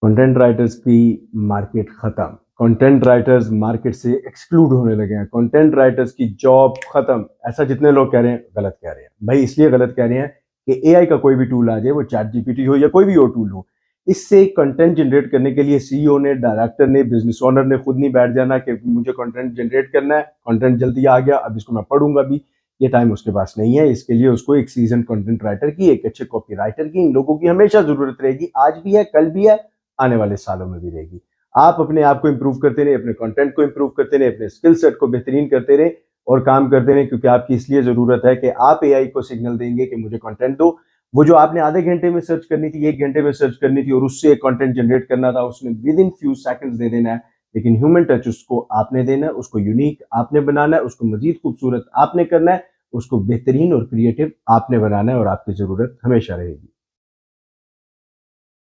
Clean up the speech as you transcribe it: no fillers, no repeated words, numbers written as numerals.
Content writers की market खत्म। Content writers market से एक्सक्लूड होने लगे हैं। कंटेंट राइटर्स की जॉब खत्म। ऐसा जितने लोग कह रहे हैं गलत कह रहे हैं भाई। इसलिए गलत कह रहे हैं कि एआई का कोई भी टूल आ जाए, वो चैट जीपीटी हो या कोई भी और टूल हो, इससे कंटेंट जनरेट करने के लिए सीईओ ने, डायरेक्टर ने, बिजनेस ओनर ने खुद नहीं बैठ जाना कि मुझे कंटेंट जनरेट करना है, कंटेंट जल्दी आ गया अब इसको मैं पढ़ूंगा भी। ये टाइम उसके पास नहीं है। इसके लिए उसको एक सीजन कंटेंट राइटर की, एक अच्छे कॉपी राइटर की, इन लोगों की हमेशा जरूरत रहेगी। आज भी है, कल भी है, आने वाले सालों में भी रहेगी। आप अपने आप को इंप्रूव करते रहे, अपने कंटेंट को इंप्रूव करते रहे, अपने स्किल सेट को बेहतरीन करते रहे और काम करते रहे, क्योंकि आपकी इसलिए जरूरत है कि आप एआई को सिग्नल देंगे कि मुझे कंटेंट दो। वो जो आपने आधे घंटे में सर्च करनी थी, एक घंटे में सर्च करनी थी और उससे एक कंटेंट जनरेट करना था, उसने विद इन फ्यू सेकंड्स दे देना है। लेकिन ह्यूमन टच उसको आपने देना है, उसको यूनिक आपने बनाना है, उसको मजीद खूबसूरत आपने करना है, उसको बेहतरीन और क्रिएटिव आपने बनाना है और आपकी जरूरत हमेशा रहेगी।